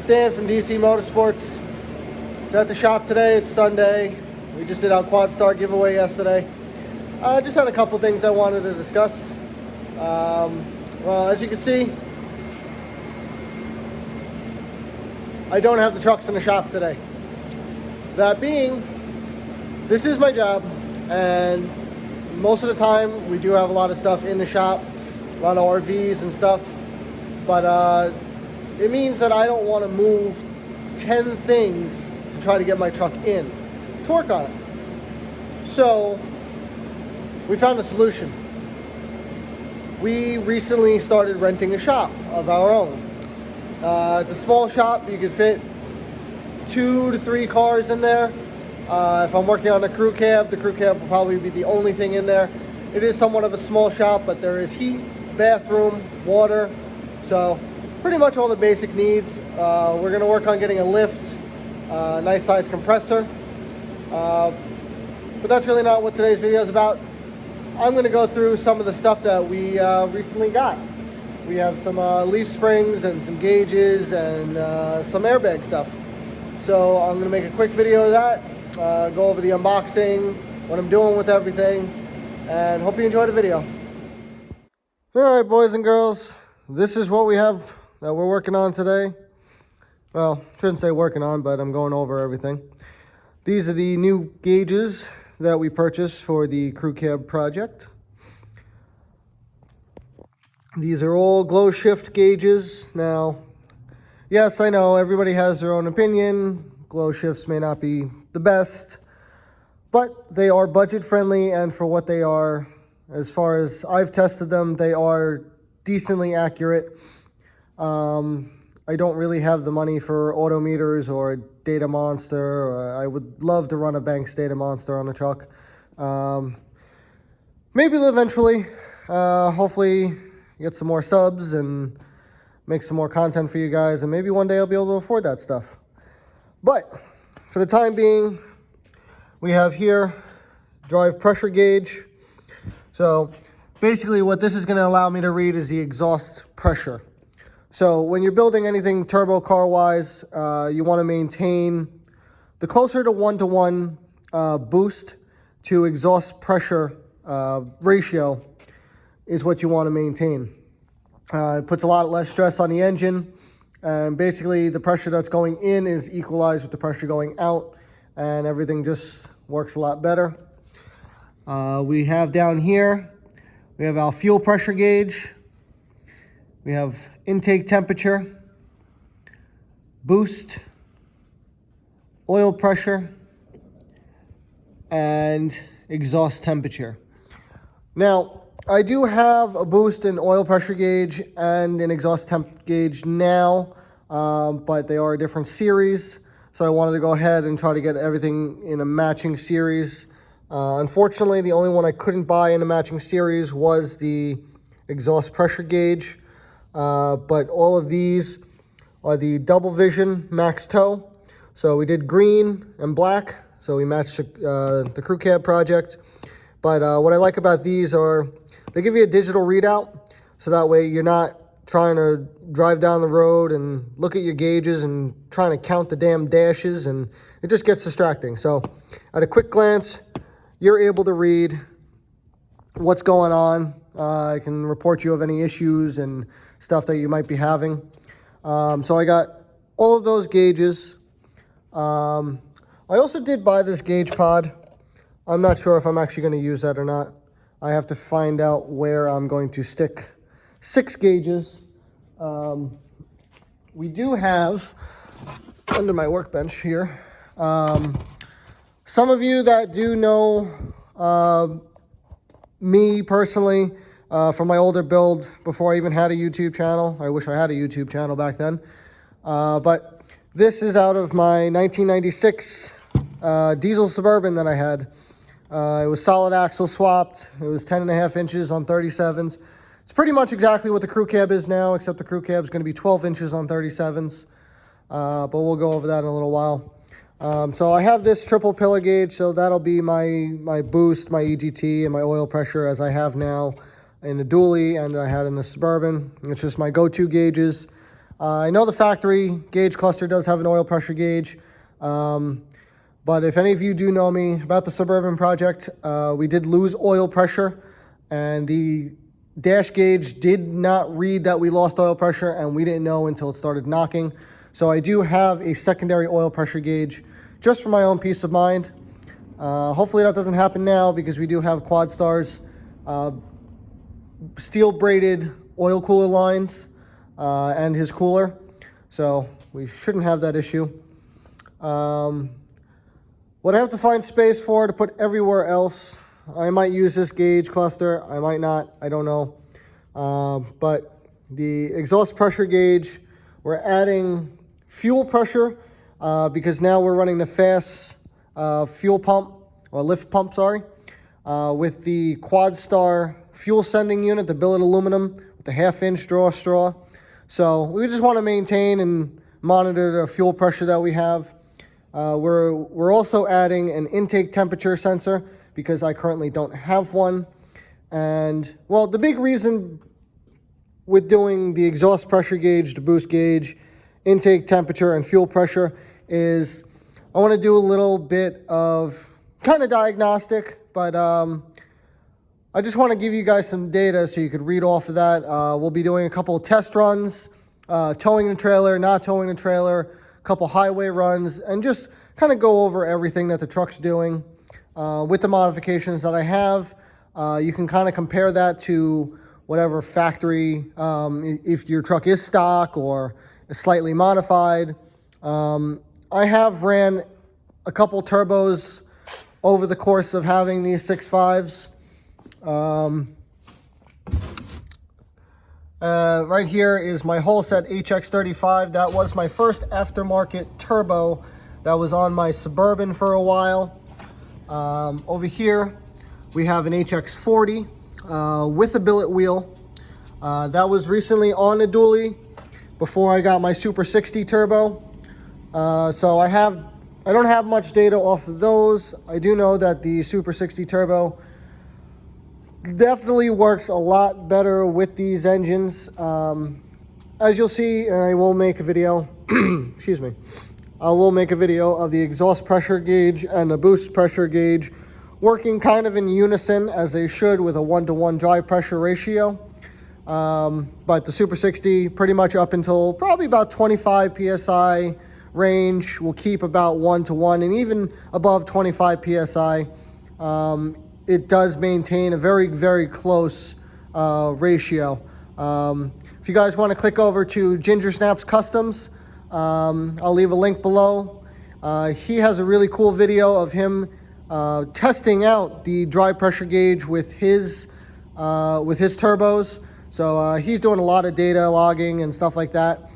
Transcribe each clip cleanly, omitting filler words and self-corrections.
Dan from DC Motorsports. It's at the shop today. It's Sunday. We just did our Quad Star giveaway yesterday. I just had a couple things I wanted to discuss. Well, as you can see, I don't have the trucks in the shop today. That being, this is my job, and most of the time we do have a lot of stuff in the shop, a lot of RVs and stuff, but it means that I don't want to move 10 things to try to get my truck in to work on it. So we found a solution. We recently started renting a shop of our own. It's a small shop. You could fit 2 to 3 cars in there. If I'm working on the crew cab will probably be the only thing in there. It is somewhat of a small shop, but there is heat, bathroom, water, so pretty much all the basic needs. We're going to work on getting a lift, a nice size compressor, but that's really not what today's video is about. I'm going to go through some of the stuff that we recently got. We have some leaf springs and some gauges and some airbag stuff. So I'm going to make a quick video of that, go over the unboxing, what I'm doing with everything, and hope you enjoy the video. Alright, boys and girls, this is what we have that we're working on today. Well, shouldn't say working on, but I'm going over everything. These are the new gauges that we purchased for the crew cab project. These are all GlowShift gauges. Now, yes, I know everybody has their own opinion. GlowShifts may not be the best, but they are budget friendly, and for what they are, as far as I've tested them, they are decently accurate. I don't really have the money for Autometers or Data Monster. I would love to run a Banks Data Monster on the truck. Maybe eventually, hopefully get some more subs and make some more content for you guys, and maybe one day I'll be able to afford that stuff. But for the time being, we have here drive pressure gauge. So basically what this is going to allow me to read is the exhaust pressure. So when you're building anything turbo car wise, you want to maintain the closer to 1-to-1 boost to exhaust pressure ratio is what you want to maintain. It puts a lot less stress on the engine, and basically the pressure that's going in is equalized with the pressure going out, and everything just works a lot better. We have down here, we have our fuel pressure gauge. We have intake temperature, boost, oil pressure, and exhaust temperature. Now, I do have a boost and oil pressure gauge and an exhaust temp gauge now, but they are a different series. So I wanted to go ahead and try to get everything in a matching series. Unfortunately, the only one I couldn't buy in a matching series was the exhaust pressure gauge. But all of these are the double vision max tow. So we did green and black, so we matched the crew cab project. But what I like about these are they give you a digital readout, so that way you're not trying to drive down the road and look at your gauges and trying to count the damn dashes, and it just gets distracting. So at a quick glance, you're able to read what's going on. I can report you of any issues and stuff that you might be having. So I got all of those gauges. I also did buy this gauge pod. I'm not sure if I'm actually going to use that or not. I have to find out where I'm going to stick 6 gauges. We do have, under my workbench here, some of you that do know me personally, from my older build before I even had a YouTube channel. I wish I had a YouTube channel back then. But this is out of my 1996 diesel Suburban that I had. It was solid axle swapped. It was 10.5 inches on 37s. It's pretty much exactly what the crew cab is now, except the crew cab is going to be 12 inches on 37s. But we'll go over that in a little while. So I have this triple pillar gauge, so that'll be my boost, my EGT, and my oil pressure as I have now in the dually and I had in the Suburban. It's just my go-to gauges. I know the factory gauge cluster does have an oil pressure gauge, but if any of you do know me about the Suburban project, we did lose oil pressure, and the dash gauge did not read that we lost oil pressure, and we didn't know until it started knocking. So I do have a secondary oil pressure gauge just for my own peace of mind. Hopefully that doesn't happen now, because we do have QuadStar's steel braided oil cooler lines and his cooler, so we shouldn't have that issue. What I have to find space for to put everywhere else, I might use this gauge cluster, I might not, I don't know. But the exhaust pressure gauge, we're adding fuel pressure because now we're running the fast fuel pump, or lift pump, sorry, with the QuadStar fuel sending unit, the billet aluminum with the 1/2-inch straw. So we just want to maintain and monitor the fuel pressure that we have. We're also adding an intake temperature sensor because I currently don't have one. And well, the big reason with doing the exhaust pressure gauge, the boost gauge, intake temperature, and fuel pressure is I want to do a little bit of kind of diagnostic, but I just want to give you guys some data so you could read off of that. We'll be doing a couple of test runs, towing the trailer, not towing the trailer, a couple highway runs, and just kind of go over everything that the truck's doing. With the modifications that I have, you can kind of compare that to whatever factory, if your truck is stock or is slightly modified. I have ran a couple turbos over the course of having these 6.5s. Right here is my whole set HX35. That was my first aftermarket turbo that was on my Suburban for a while. Over here we have an HX40 with a billet wheel. That was recently on a dually before I got my Super 60 turbo. So I don't have much data off of those. I do know that the Super 60 turbo definitely works a lot better with these engines. As you'll see, and I will make a video, excuse me, I will make a video of the exhaust pressure gauge and the boost pressure gauge working kind of in unison, as they should, with a 1-to-1 drive pressure ratio. But the Super 60, pretty much up until probably about 25 PSI range, will keep about 1-to-1, and even above 25 PSI, it does maintain a very, very close ratio. If you guys want to click over to Gingersnaps Customs, I'll leave a link below. He has a really cool video of him testing out the dry pressure gauge with his turbos. So he's doing a lot of data logging and stuff like that.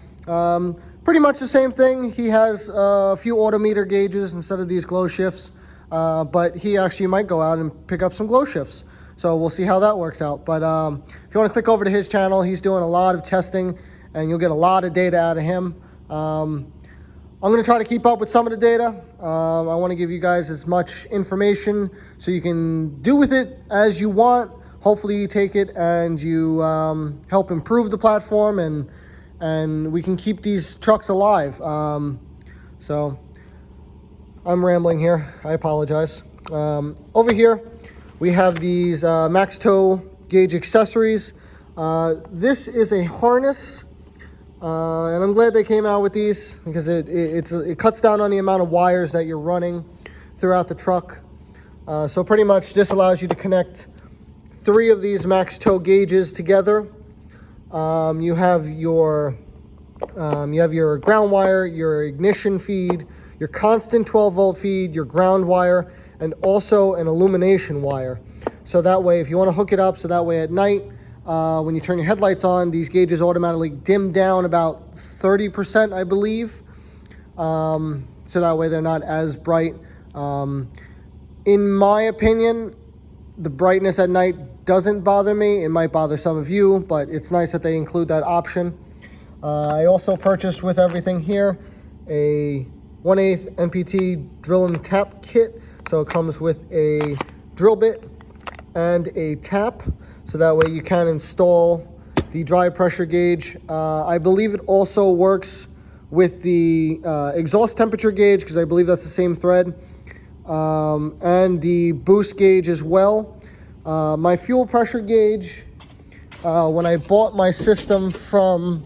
Pretty much the same thing. He has a few autometer gauges instead of these GlowShifts, but he actually might go out and pick up some GlowShifts. So we'll see how that works out. But if you want to click over to his channel, he's doing a lot of testing, and you'll get a lot of data out of him. I'm going to try to keep up with some of the data. I want to give you guys as much information so you can do with it as you want. Hopefully you take it and you help improve the platform, and we can keep these trucks alive. So I'm rambling here. I apologize. Over here, we have these max tow gauge accessories. This is a harness. And I'm glad they came out with these because it cuts down on the amount of wires that you're running throughout the truck. So pretty much this allows you to connect 3 of these max tow gauges together. You have your ground wire, your ignition feed, your constant 12-volt feed, your ground wire, and also an illumination wire. So that way, if you want to hook it up, so that way at night, when you turn your headlights on, these gauges automatically dim down about 30%, I believe. So that way they're not as bright. In my opinion, the brightness at night doesn't bother me. It might bother some of you, but it's nice that they include that option. I also purchased with everything here a 1/8 NPT drill and tap kit. So it comes with a drill bit and a tap. So that way you can install the dry pressure gauge. I believe it also works with the exhaust temperature gauge, because I believe that's the same thread, and the boost gauge as well. My fuel pressure gauge, when I bought my system from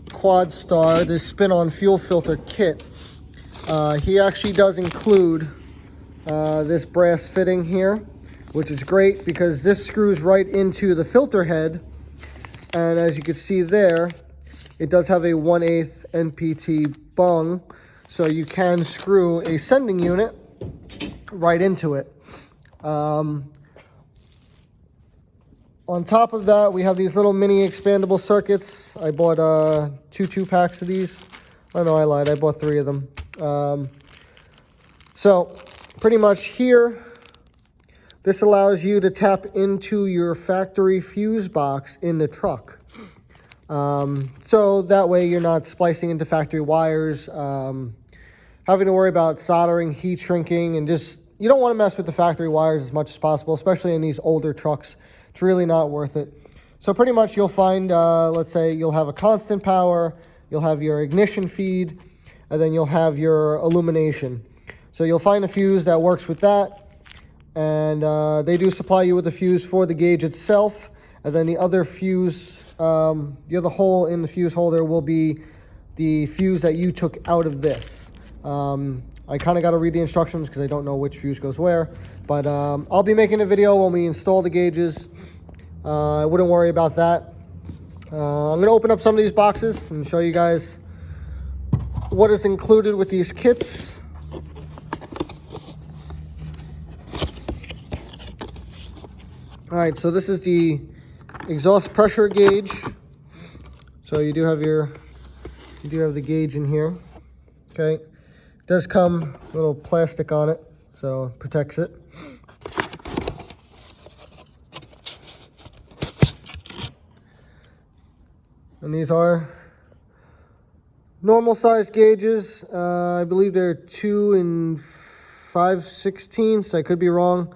QuadStar, this spin-on fuel filter kit, he actually does include this brass fitting here, which is great because this screws right into the filter head. And as you can see there, it does have a 1/8 NPT bung, so you can screw a sending unit right into it. On top of that, we have these little mini expandable circuits. I bought two packs of these. Oh no, I lied. I bought 3 of them. So pretty much here, this allows you to tap into your factory fuse box in the truck. So that way you're not splicing into factory wires, having to worry about soldering, heat shrinking, and just, you don't want to mess with the factory wires as much as possible, especially in these older trucks. It's really not worth it. So pretty much you'll find, let's say you'll have a constant power, you'll have your ignition feed, and then you'll have your illumination. So you'll find a fuse that works with that, and they do supply you with a fuse for the gauge itself, and then the other fuse, the other hole in the fuse holder will be the fuse that you took out of this. I kind of got to read the instructions because I don't know which fuse goes where, but I'll be making a video when we install the gauges. I wouldn't worry about that. I'm going to open up some of these boxes and show you guys what is included with these kits. All right, so this is the exhaust pressure gauge. So you do have the gauge in here. Okay, it does come a little plastic on it, so it protects it. And these are normal size gauges. I believe they're 2 5/16, I could be wrong.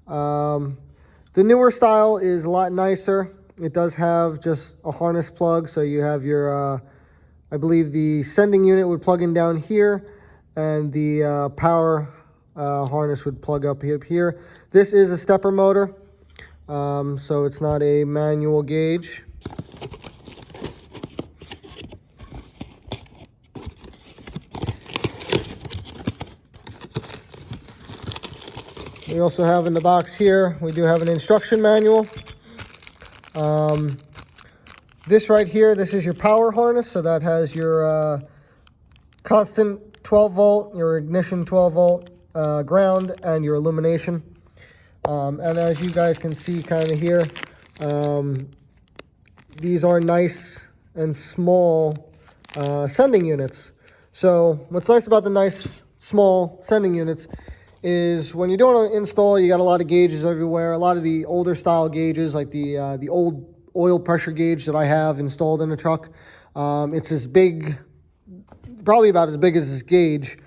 The newer style is a lot nicer. It does have just a harness plug, so you have your, I believe the sending unit would plug in down here, and the power harness would plug up here. This is a stepper motor, so it's not a manual gauge. We also have in the box here, we do have an instruction manual. This right here, this is your power harness. So that has your constant 12 volt, your ignition 12 volt, ground, and your illumination. And as you guys can see kind of here, these are nice and small sending units. So what's nice about the nice small sending units is when you're doing an install, you got a lot of gauges everywhere. A lot of the older style gauges, like the old oil pressure gauge that I have installed in the truck, it's as big, probably about as big as this gauge,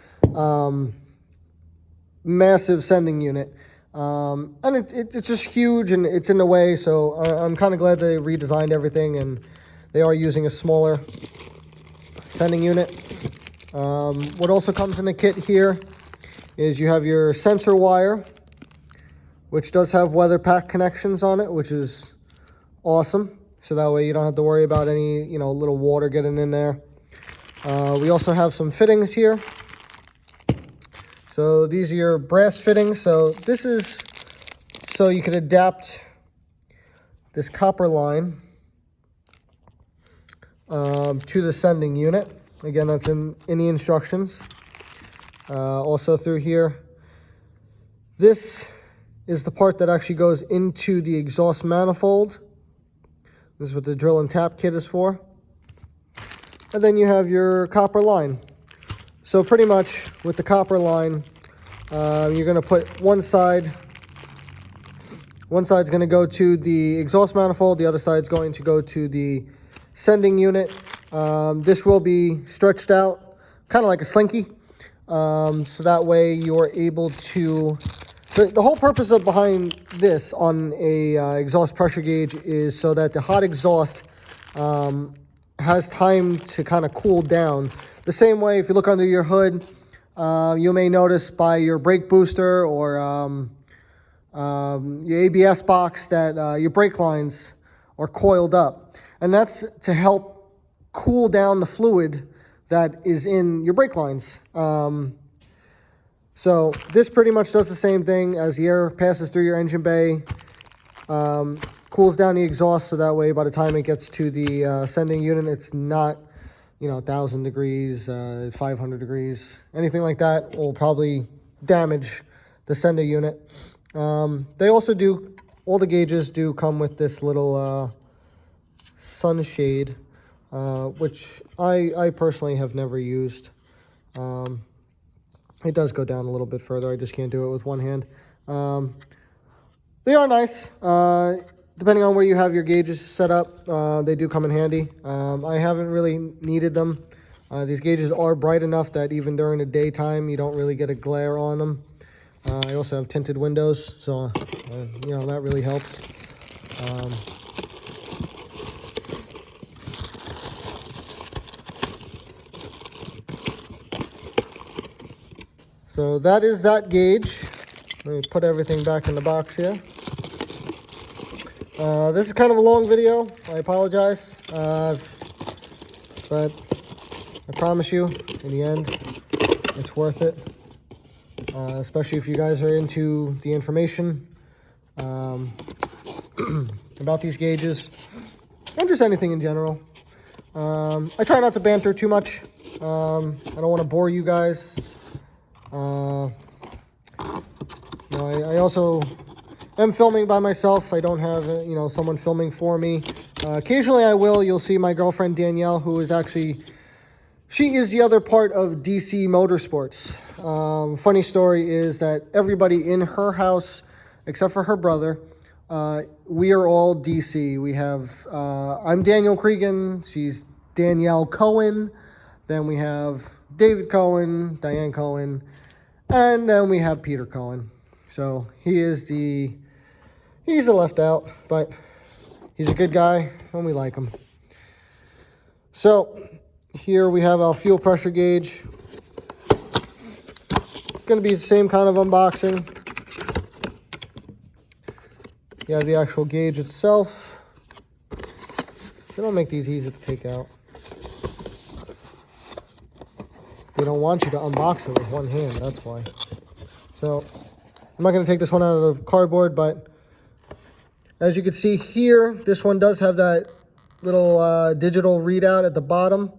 massive sending unit, and it's just huge and it's in the way. So I'm kind of glad they redesigned everything and they are using a smaller sending unit. What also comes in the kit here is you have your sensor wire, which does have weather pack connections on it, which is awesome. So that way you don't have to worry about any, little water getting in there. We also have some fittings here. So these are your brass fittings. So this is so you can adapt this copper line to the sending unit. Again, that's in the instructions. Also through here, this is the part that actually goes into the exhaust manifold. This is what the drill and tap kit is for. And then you have your copper line. So pretty much with the copper line, you're going to put one side's going to go to the exhaust manifold, the other side's going to go to the sending unit. This will be stretched out, kind of like a slinky. So that way you're able to, the whole purpose of behind this on a exhaust pressure gauge is so that the hot exhaust has time to kind of cool down. The same way, if you look under your hood, you may notice by your brake booster or your ABS box that your brake lines are coiled up. And that's to help cool down the fluid that is in your brake lines. So this pretty much does the same thing. As the air passes through your engine bay, cools down the exhaust, so that way by the time it gets to the sending unit, it's not, 1,000 degrees, 500 degrees, anything like that will probably damage the sender unit. They also do, all the gauges do come with this little sunshade, which I personally have never used. It does go down a little bit further. I just can't do it with one hand. They are nice. Depending on where you have your gauges set up, they do come in handy. I haven't really needed them. These gauges are bright enough that even during the daytime, you don't really get a glare on them. I also have tinted windows, so, that really helps. So that is that gauge. Let me put everything back in the box here. This is kind of a long video. I apologize. But I promise you, in the end, it's worth it. Especially if you guys are into the information about these gauges and just anything in general. I try not to banter too much. I don't want to bore you guys. I also am filming by myself. I don't have, someone filming for me. Occasionally I will. You'll see my girlfriend Danielle, who is actually, she is the other part of DC Motorsports. Funny story is that everybody in her house, except for her brother, we are all DC. We have, I'm Daniel Cregan. She's Danielle Cohen. Then we have David Cohen, Diane Cohen, and then we have Peter Cohen. So he's the left out, but he's a good guy and we like him. So here we have our fuel pressure gauge. It's going to be the same kind of unboxing. You have the actual gauge itself. They don't make these easy to take out. They don't want you to unbox it with one hand, that's why. So I'm not going to take this one out of the cardboard, but as you can see here, this one does have that little digital readout at the bottom.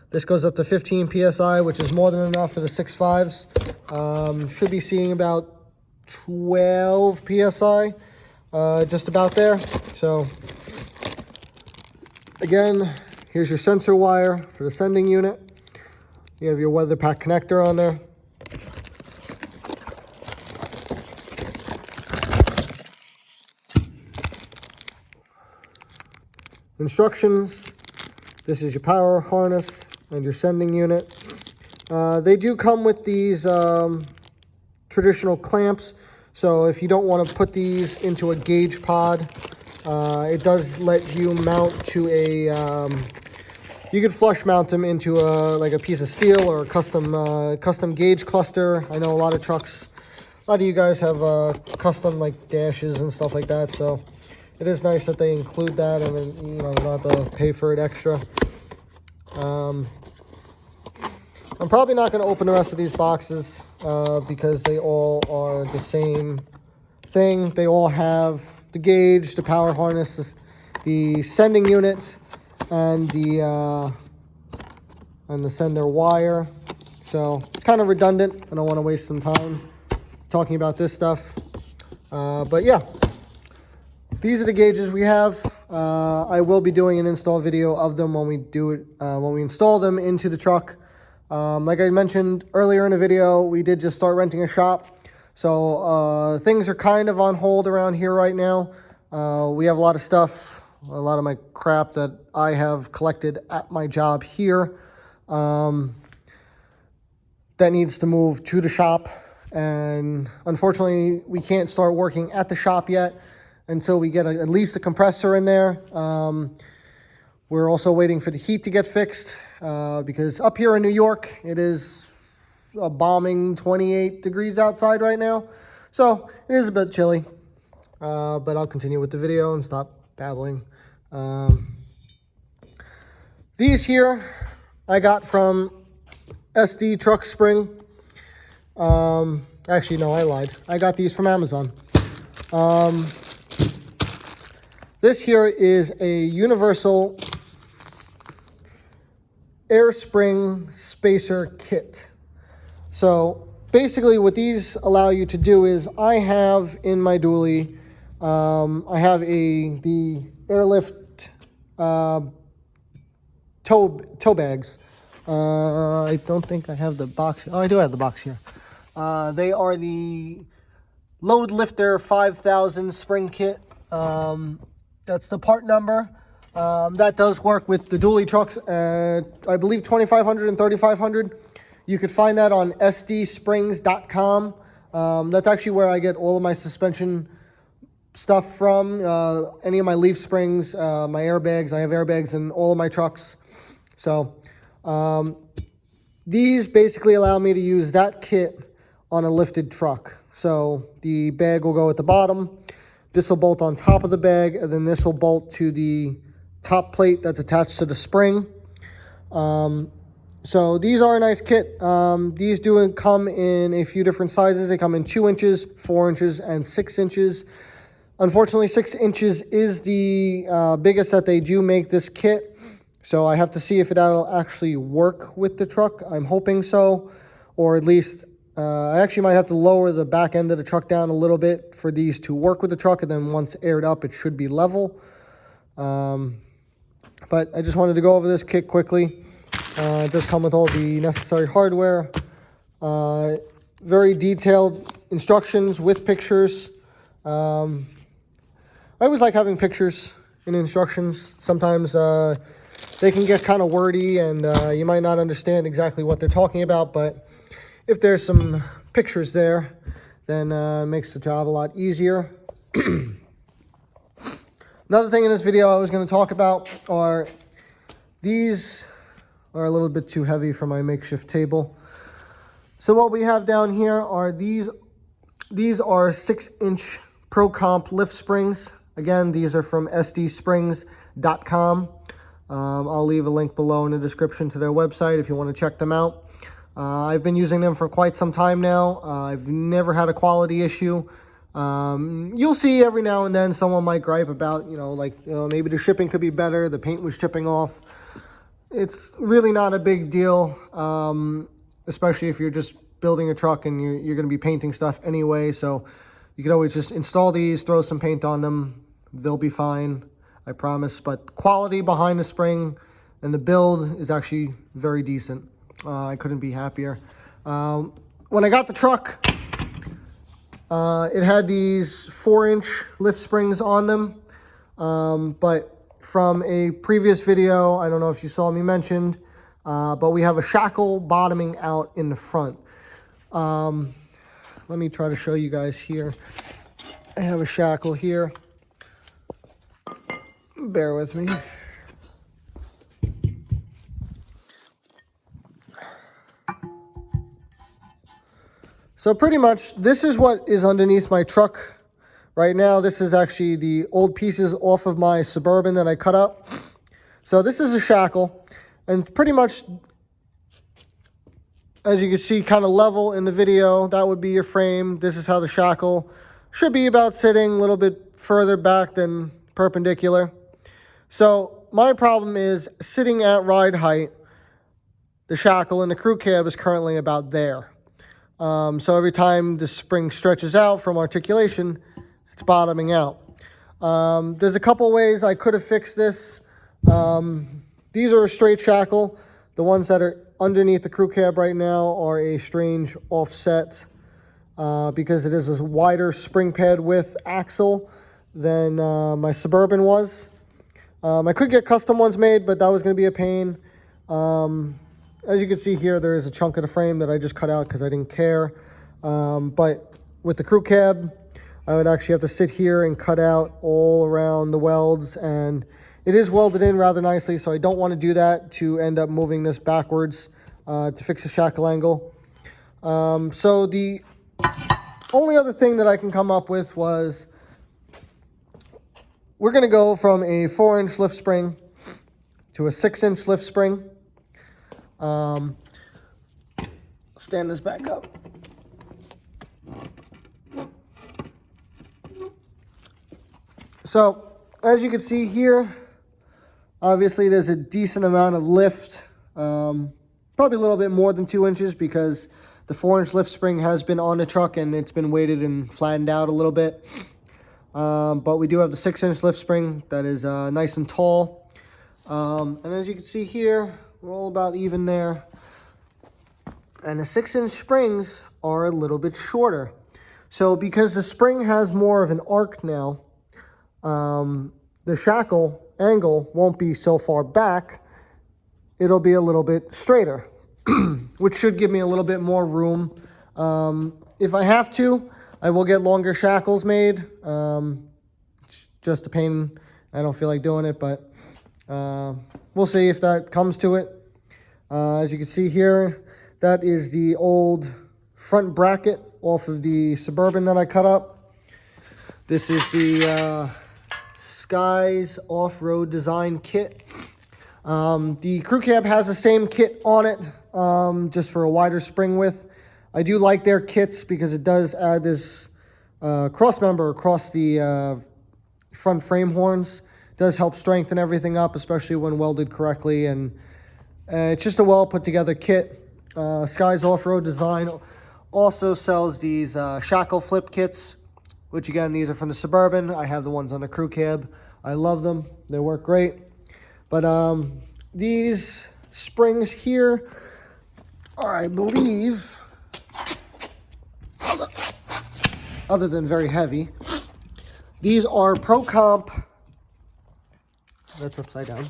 This goes up to 15 PSI, which is more than enough for the 6.5s. Should be seeing about 12 PSI, just about there. So again, here's your sensor wire for the sending unit. You have your weather pack connector on there. Instructions. This is your power harness and your sending unit. They do come with these traditional clamps. So if you don't want to put these into a gauge pod, it does let you mount to a... you could flush mount them into like a piece of steel or a custom gauge cluster. I know a lot of trucks, a lot of you guys have custom like dashes and stuff like that. So it is nice that they include that, and then you don't have to pay for it extra. I'm probably not going to open the rest of these boxes because they all are the same thing. They all have the gauge, the power harness, the sending unit, and the sender wire. So it's kind of redundant. I don't want to waste some time talking about this stuff. But yeah, these are the gauges we have. I will be doing an install video of them when we do it, when we install them into the truck. Like I mentioned earlier in the video, we did just start renting a shop. So things are kind of on hold around here right now. We have a lot of stuff, a lot of my crap that I have collected at my job here that needs to move to the shop. And unfortunately, we can't start working at the shop yet until we get at least a compressor in there. We're also waiting for the heat to get fixed because up here in New York, it is a balming 28 degrees outside right now. So it is a bit chilly, but I'll continue with the video and stop babbling. These here I got from SD Truck Spring. Actually, no, I lied. I got these from Amazon. This here is a universal air spring spacer kit. So basically what these allow you to do is I have in my dually, I have the airlift tow bags. I don't think I have the box. Oh, I do have the box here. They are the Load Lifter 5000 spring kit. That's the part number. That does work with the dually trucks at, I believe, 2500 and 3500. You could find that on sdsprings.com. That's actually where I get all of my suspension stuff from. Any of my leaf springs, my airbags. I have airbags in all of my trucks. So these basically allow me to use that kit on a lifted truck. So the bag will go at the bottom. This will bolt on top of the bag, and then this will bolt to the top plate that's attached to the spring. So these are a nice kit. These do come in a few different sizes. They come in 2 inches, 4 inches, and 6 inches. Unfortunately, 6 inches is the biggest that they do make this kit. So I have to see if that'll actually work with the truck. I'm hoping so, or at least I actually might have to lower the back end of the truck down a little bit for these to work with the truck, and then once aired up, it should be level. But I just wanted to go over this kit quickly. It does come with all the necessary hardware. Very detailed instructions with pictures. I always like having pictures in instructions. Sometimes they can get kind of wordy, and you might not understand exactly what they're talking about, but if there's some pictures there, then it makes the job a lot easier. Another thing in this video I was going to talk about are these are a little bit too heavy for my makeshift table. So what we have down here are these are 6-inch Pro Comp lift springs. Again, these are from sdsprings.com. I'll leave a link below in the description to their website if you want to check them out. I've been using them for quite some time now. I've never had a quality issue. You'll see every now and then someone might gripe about, maybe the shipping could be better, the paint was chipping off. It's really not a big deal, especially if you're just building a truck and you're going to be painting stuff anyway. So you can always just install these, throw some paint on them. They'll be fine, I promise. But quality behind the spring and the build is actually very decent. I couldn't be happier. When I got the truck, it had these 4-inch lift springs on them, but from a previous video, I don't know if you saw me mentioned, but we have a shackle bottoming out in the front. Let me try to show you guys here. I have a shackle here. Bear with me. So pretty much this is what is underneath my truck right now. This is actually the old pieces off of my Suburban that I cut up. So this is a shackle, and pretty much, as you can see, kind of level in the video, that would be your frame. This is how the shackle should be, about sitting a little bit further back than perpendicular. So my problem is sitting at ride height, the shackle in the crew cab is currently about there. So every time the spring stretches out from articulation, it's bottoming out. There's a couple ways I could have fixed this. These are a straight shackle. The ones that are underneath the crew cab right now are a strange offset because it is a wider spring pad width axle than my Suburban was. I could get custom ones made, but that was going to be a pain. As you can see here, there is a chunk of the frame that I just cut out because I didn't care. But with the crew cab, I would actually have to sit here and cut out all around the welds, and It is welded in rather nicely, so I don't want to do that to end up moving this backwards to fix the shackle angle. So the only other thing that I can come up with was we're going to go from a 4-inch lift spring to a 6-inch lift spring. Stand this back up. So as you can see here, obviously there's a decent amount of lift, probably a little bit more than 2 inches because the 4-inch lift spring has been on the truck and it's been weighted and flattened out a little bit. But we do have the 6-inch lift spring that is nice and tall. And as you can see here, we're all about even there. And the 6-inch springs are a little bit shorter. So because the spring has more of an arc now, the shackle angle won't be so far back. It'll be a little bit straighter, which should give me a little bit more room. If I have to, I will get longer shackles made. Just a pain. I don't feel like doing it, but we'll see if that comes to it. As you can see here, that is the old front bracket off of the Suburban that I cut up. This is the Skies Off-Road Design Kit. The crew cab has the same kit on it, just for a wider spring width. I do like their kits because it does add this cross member across the front frame horns. It does help strengthen everything up, especially when welded correctly, and it's just a well put together kit. Skies Off-Road Design also sells these shackle flip kits, which again, these are from the Suburban. I have the ones on the crew cab. I love them. They work great. But these springs here are, I believe, other than very heavy, these are Pro Comp. That's upside down.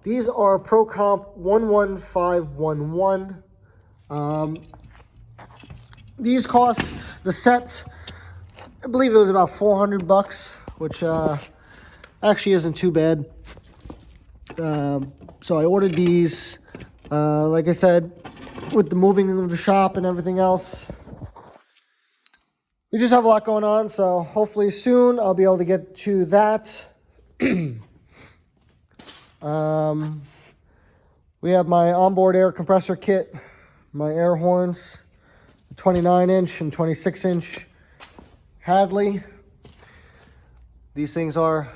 These are Pro Comp 11511. These cost, the set, I believe it was about $400, which actually isn't too bad. So I ordered these, like I said, with the moving of the shop and everything else. We just have a lot going on, so hopefully soon I'll be able to get to that. We have my onboard air compressor kit, my air horns, 29-inch and 26-inch Hadley. These things are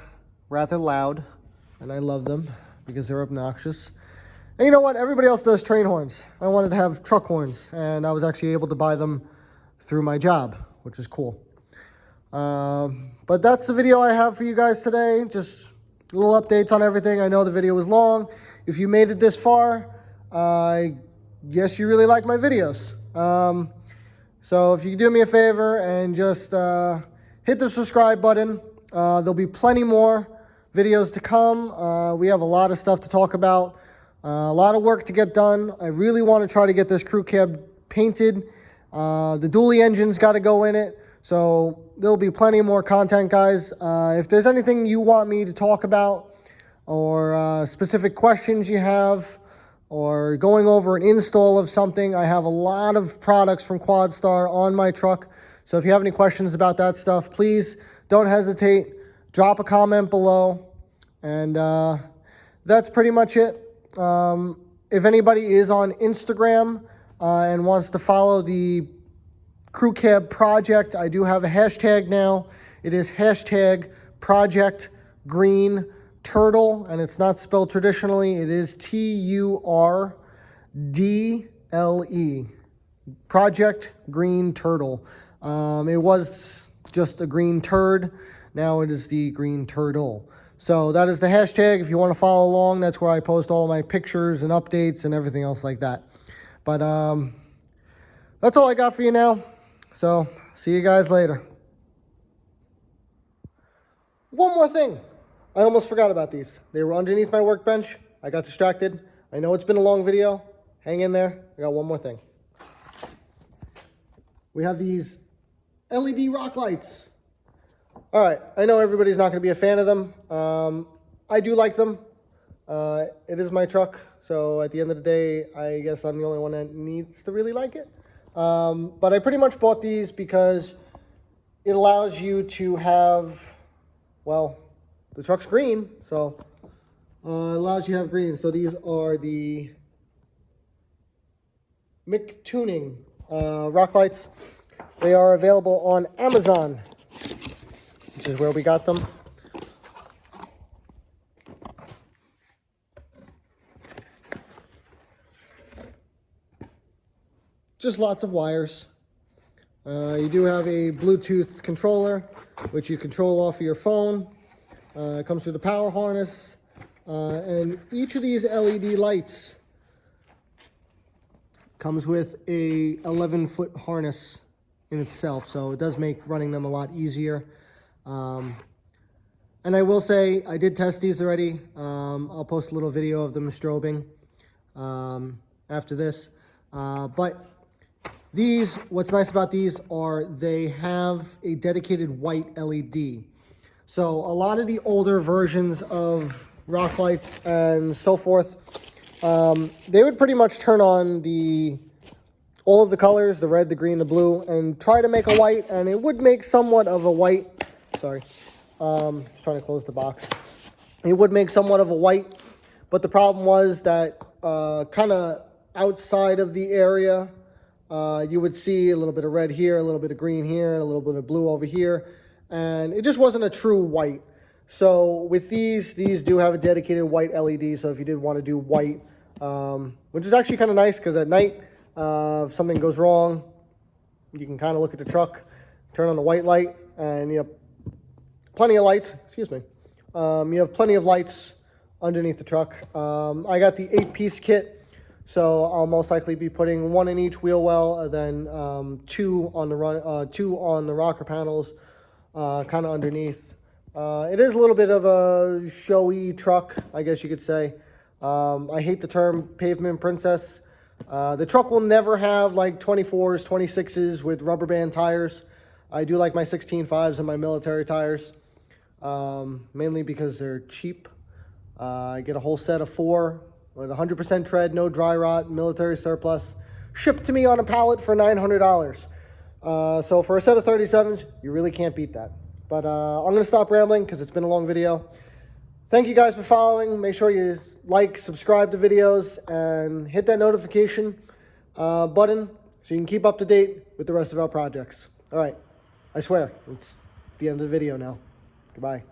rather loud, and I love them because they're obnoxious. And you know what? Everybody else does train horns. I wanted to have truck horns, and I was actually able to buy them through my job, which is cool. But that's the video I have for you guys today. Just little updates on everything. I know the video was long. If you made it this far, I guess you really like my videos. So if you could do me a favor and just hit the subscribe button. There'll be plenty more videos to come. We have a lot of stuff to talk about. A lot of work to get done. I really want to try to get this crew cab painted. The dually engine's got to go in it. So there'll be plenty more content, guys. If there's anything you want me to talk about, or specific questions you have, or going over an install of something, I have a lot of products from QuadStar on my truck. So if you have any questions about that stuff, please don't hesitate. Drop a comment below. And that's pretty much it. If anybody is on Instagram and wants to follow the Crew Cab Project, I do have a hashtag now. It is hashtag Project Green Turdle, and it's not spelled traditionally. It is TURDLE. Project Green Turdle. It was just a green turd. Now it is the Green Turdle. So that is the hashtag. If you want to follow along, that's where I post all my pictures and updates and everything else like that. But that's all I got for you now. So see you guys later. One more thing. I almost forgot about these. They were underneath my workbench. I got distracted. I know it's been a long video. Hang in there. I got one more thing. We have these LED rock lights. All right. I know everybody's not going to be a fan of them. I do like them. It is my truck, so at the end of the day, I guess I'm the only one that needs to really like it. But I pretty much bought these because it allows you to have, well, the truck's green, so it allows you to have green. So these are the Mick Tuning rock lights. They are available on Amazon, which is where we got them. Just lots of wires. You do have a Bluetooth controller, which you control off of your phone. It comes with the power harness. And each of these LED lights comes with a 11-foot harness in itself. So it does make running them a lot easier. And I will say, I did test these already. I'll post a little video of them strobing after this. But these, what's nice about these are they have a dedicated white LED. So a lot of the older versions of rock lights and so forth, they would pretty much turn on all of the colors, the red, the green, the blue, and try to make a white, and it would make somewhat of a white. Sorry, just trying to close the box. It would make somewhat of a white, but the problem was that kind of outside of the area, you would see a little bit of red here, a little bit of green here, and a little bit of blue over here, and it just wasn't a true white. So with these do have a dedicated white LED, so if you did want to do white, which is actually kind of nice, because at night, if something goes wrong, you can kind of look at the truck, turn on the white light, and you have plenty of lights, excuse me. You have plenty of lights underneath the truck. I got the 8-piece kit. So I'll most likely be putting one in each wheel well, and then two on the rocker panels, kind of underneath. It is a little bit of a showy truck, I guess you could say. I hate the term pavement princess. The truck will never have like 24s, 26s with rubber band tires. I do like my 16.5s and my military tires, mainly because they're cheap. I get a whole set of 4. With 100% tread, no dry rot, military surplus, shipped to me on a pallet for $900. So for a set of 37s, you really can't beat that. But I'm going to stop rambling because it's been a long video. Thank you guys for following. Make sure you like, subscribe to videos, and hit that notification button so you can keep up to date with the rest of our projects. All right, I swear, it's the end of the video now. Goodbye.